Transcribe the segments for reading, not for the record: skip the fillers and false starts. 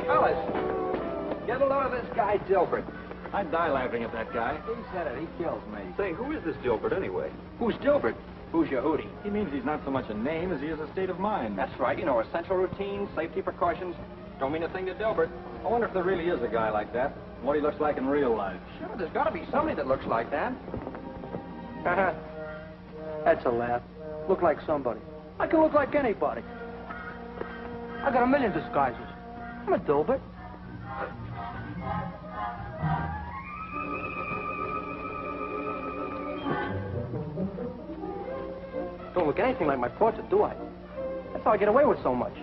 Hey, fellas, get a load of this guy, Dilbert. I'd die laughing at that guy. He said it. He kills me. Say, who is this Dilbert anyway? Who's Dilbert? Who's your hootie? He means he's not so much a name as he is a state of mind. That's right. You know, essential routines, safety precautions. Don't mean a thing to Dilbert. I wonder if there really is a guy like that, and what he looks like in real life. Sure, there's got to be somebody that looks like that. That's a laugh. Look like somebody. I can look like anybody. I got a million disguises. I'm a Dilbert. Don't look anything like my portrait, do I? That's how I get away with so much.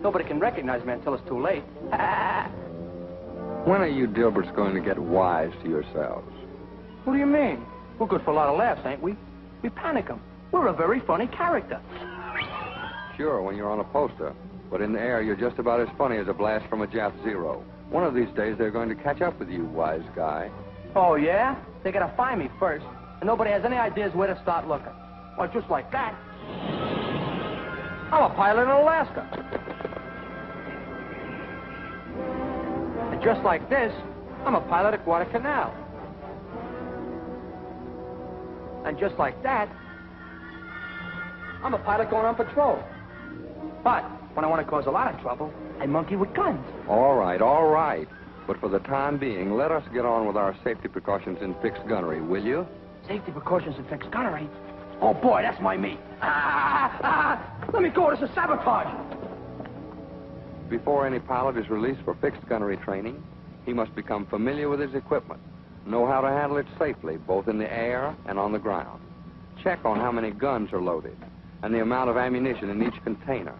Nobody can recognize me until it's too late. When are you Dilberts going to get wise to yourselves? What do you mean? We're good for a lot of laughs, ain't we? We panic 'em. We're a very funny character. Sure, when you're on a poster. But in the air, you're just about as funny as a blast from a Jap Zero. One of these days, they're going to catch up with you, wise guy. Oh, yeah? They gotta find me first. And nobody has any ideas where to start looking. Well, just like that. I'm a pilot in Alaska. And just like this, I'm a pilot at Guadalcanal. And just like that, I'm a pilot going on patrol. But when I want to cause a lot of trouble, I monkey with guns. All right, all right. But for the time being, let us get on with our safety precautions in fixed gunnery, will you? Safety precautions in fixed gunnery? Oh, boy, that's my meat. Let me go. This is sabotage. Before any pilot is released for fixed gunnery training, he must become familiar with his equipment, know how to handle it safely, both in the air and on the ground. Check on how many guns are loaded, and the amount of ammunition in each container,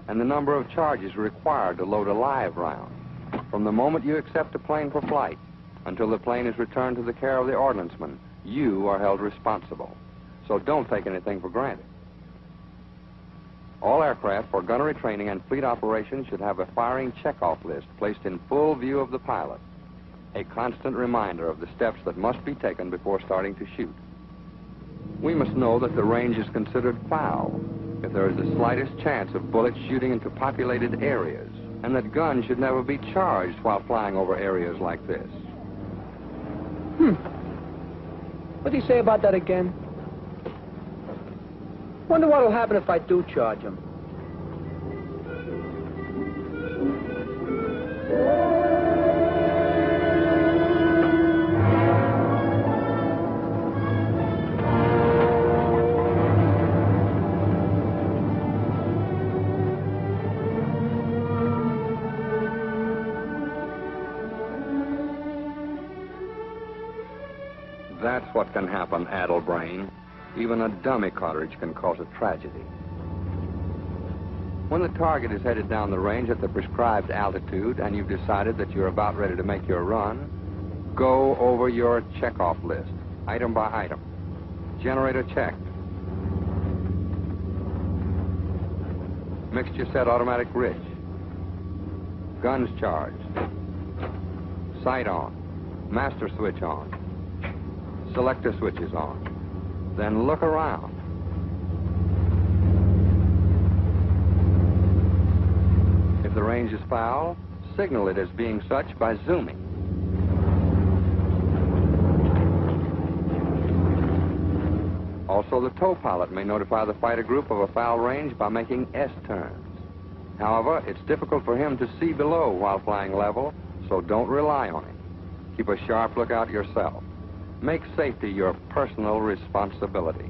and the number of charges required to load a live round. From the moment you accept a plane for flight until the plane is returned to the care of the ordnanceman, you are held responsible. So don't take anything for granted. All aircraft for gunnery training and fleet operations should have a firing checkoff list placed in full view of the pilot, a constant reminder of the steps that must be taken before starting to shoot. We must know that the range is considered foul if there is the slightest chance of bullets shooting into populated areas, and that guns should never be charged while flying over areas like this. What did he say about that again? Wonder what'll happen if I do charge him. That's what can happen, addle-brain. Even a dummy cartridge can cause a tragedy. When the target is headed down the range at the prescribed altitude and you've decided that you're about ready to make your run, go over your checkoff list, item by item. Generator checked. Mixture set automatic rich. Guns charged. Sight on. Master switch on. Selector switches on. Then look around. If the range is foul, signal it as being such by zooming. Also, the tow pilot may notify the fighter group of a foul range by making S-turns. However, it's difficult for him to see below while flying level, so don't rely on him. Keep a sharp lookout yourself. Make safety your personal responsibility.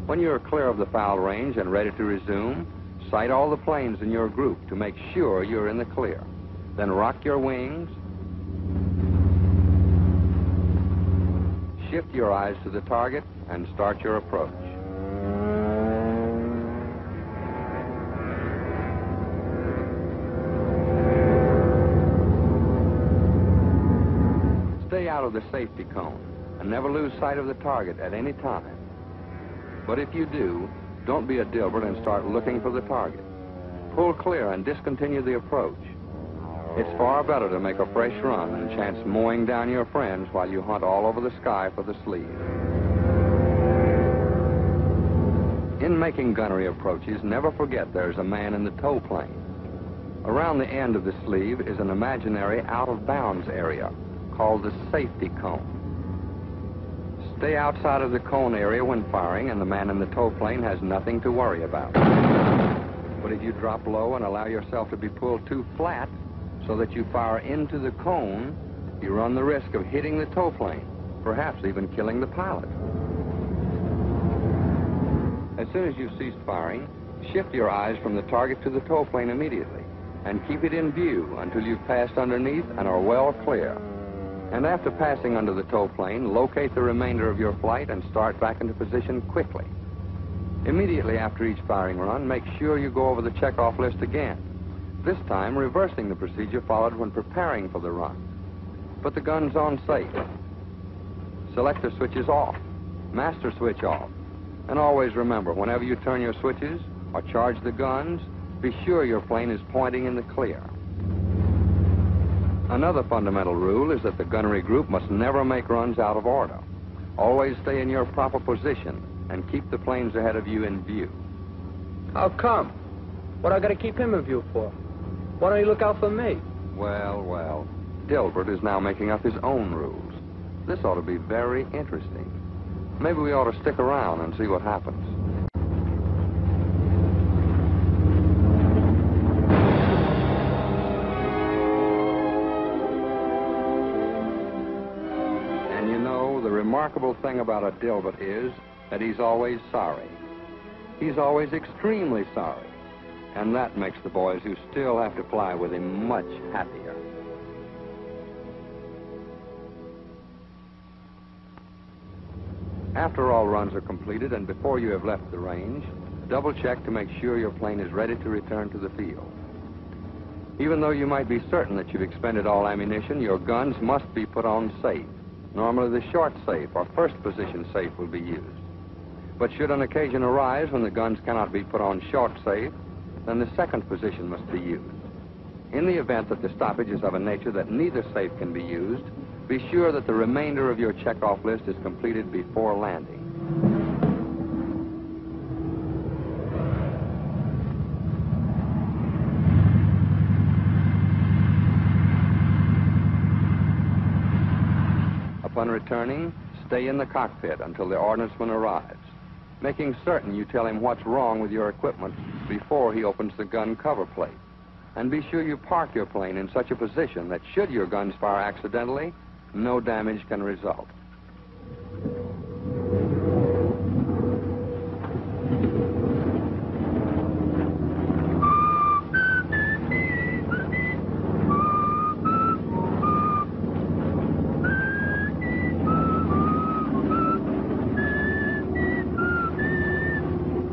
When you're clear of the foul range and ready to resume, sight all the planes in your group to make sure you're in the clear. Then rock your wings. Shift your eyes to the target and start your approach. Stay out of the safety cone and never lose sight of the target at any time. But if you do, don't be a Dilbert and start looking for the target. Pull clear and discontinue the approach. It's far better to make a fresh run than chance mowing down your friends while you hunt all over the sky for the sleeve. In making gunnery approaches, never forget there's a man in the tow plane. Around the end of the sleeve is an imaginary out-of-bounds area called the safety cone. Stay outside of the cone area when firing, and the man in the tow plane has nothing to worry about. But if you drop low and allow yourself to be pulled too flat so that you fire into the cone, you run the risk of hitting the tow plane, perhaps even killing the pilot. As soon as you've ceased firing, shift your eyes from the target to the tow plane immediately and keep it in view until you've passed underneath and are well clear. And after passing under the tow plane, locate the remainder of your flight and start back into position quickly. Immediately after each firing run, make sure you go over the checkoff list again, this time reversing the procedure followed when preparing for the run. Put the guns on safe. Selector switches off. Master switch off. And always remember, whenever you turn your switches or charge the guns, be sure your plane is pointing in the clear. Another fundamental rule is that the gunnery group must never make runs out of order. Always stay in your proper position and keep the planes ahead of you in view. How come? What I got to keep him in view for? Why don't you look out for me? Well, Dilbert is now making up his own rules. This ought to be very interesting. Maybe we ought to stick around and see what happens. And you know, the remarkable thing about a Dilbert is that he's always sorry. He's always extremely sorry. And that makes the boys who still have to fly with him much happier. After all runs are completed and before you have left the range, double check to make sure your plane is ready to return to the field. Even though you might be certain that you've expended all ammunition, your guns must be put on safe. Normally the short safe or first position safe will be used. But should an occasion arise when the guns cannot be put on short safe, then the second position must be used. In the event that the stoppage is of a nature that neither safe can be used, be sure that the remainder of your checkoff list is completed before landing. Upon returning, stay in the cockpit until the ordnanceman arrives, making certain you tell him what's wrong with your equipment before he opens the gun cover plate. And be sure you park your plane in such a position that should your guns fire accidentally, no damage can result.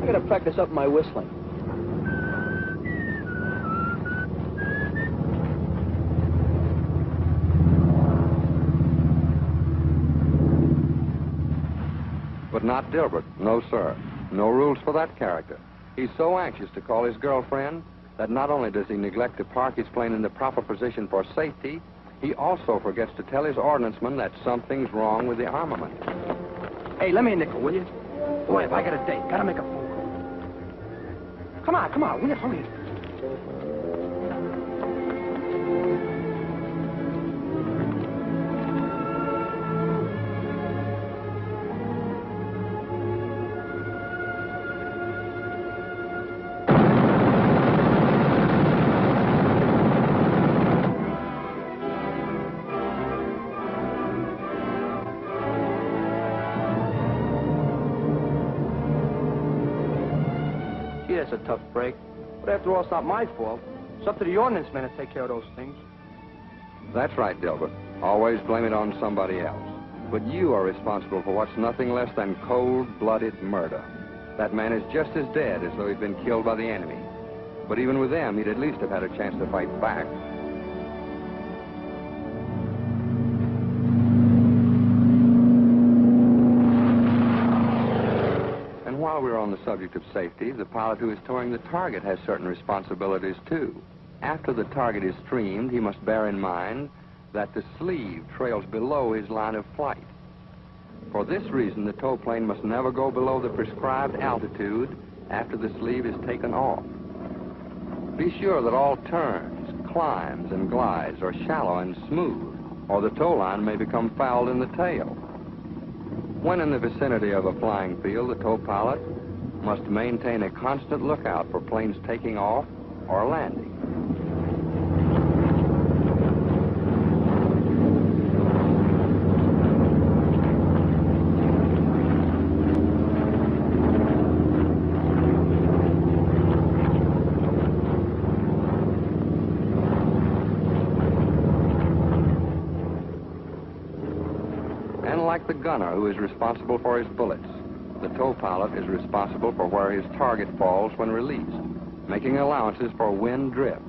I gotta practice up my whistling. But not Dilbert. No, sir. No rules for that character. He's so anxious to call his girlfriend that not only does he neglect to park his plane in the proper position for safety, he also forgets to tell his ordnanceman that something's wrong with the armament. Hey, lend me a nickel, will you? Boy, if I get a date, gotta make a phone call. Come on, will you hurry? It's a tough break. But after all, it's not my fault. It's up to the ordnance men to take care of those things. That's right, Dilbert. Always blame it on somebody else. But you are responsible for what's nothing less than cold-blooded murder. That man is just as dead as though he'd been killed by the enemy. But even with them, he'd at least have had a chance to fight back. While we're on the subject of safety, the pilot who is towing the target has certain responsibilities, too. After the target is streamed, he must bear in mind that the sleeve trails below his line of flight. For this reason, the tow plane must never go below the prescribed altitude after the sleeve is taken off. Be sure that all turns, climbs, and glides are shallow and smooth, or the tow line may become fouled in the tail. When in the vicinity of a flying field, the tow pilot must maintain a constant lookout for planes taking off or landing. And like the gunner who is responsible for his bullets, the tow pilot is responsible for where his target falls when released, making allowances for wind drift.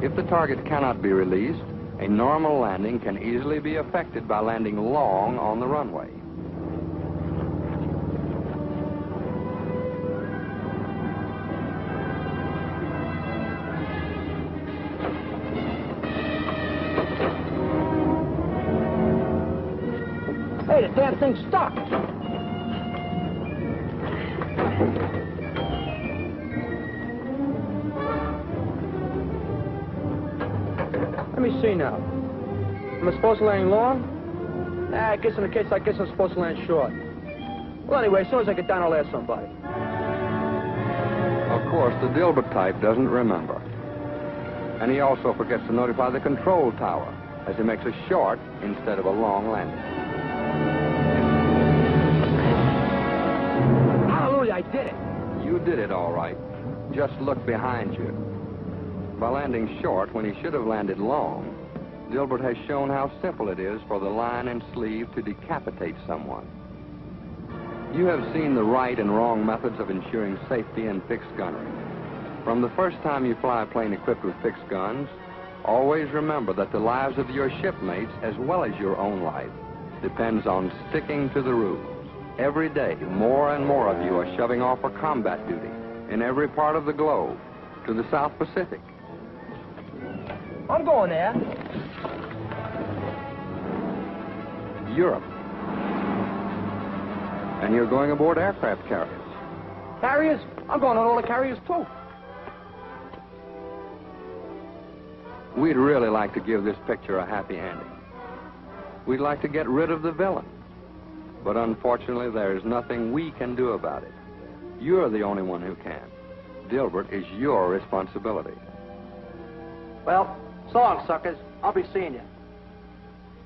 If the target cannot be released, a normal landing can easily be affected by landing long on the runway. Hey, the damn thing's stuck. Let me see now. Am I supposed to land long? I guess in the case, I guess I'm supposed to land short. Well, anyway, as soon as I get down, I'll ask somebody. Of course, the Dilbert type doesn't remember. And he also forgets to notify the control tower as he makes a short instead of a long landing. Hallelujah, I did it. You did it all right. Just look behind you. By landing short when he should have landed long, Dilbert has shown how simple it is for the line and sleeve to decapitate someone. You have seen the right and wrong methods of ensuring safety in fixed gunnery. From the first time you fly a plane equipped with fixed guns, always remember that the lives of your shipmates, as well as your own life, depends on sticking to the rules. Every day, more and more of you are shoving off for combat duty in every part of the globe, to the South Pacific. I'm going there. Europe. And you're going aboard aircraft carriers. Carriers? I'm going on all the carriers, too. We'd really like to give this picture a happy ending. We'd like to get rid of the villain. But unfortunately, there's nothing we can do about it. You're the only one who can. Dilbert is your responsibility. Well, so long, suckers. I'll be seeing you.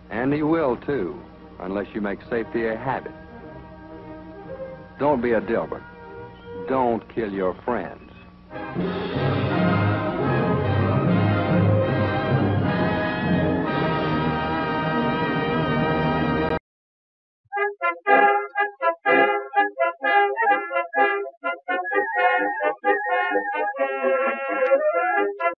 And he will, too, unless you make safety a habit. Don't be a Dilbert. Don't kill your friends.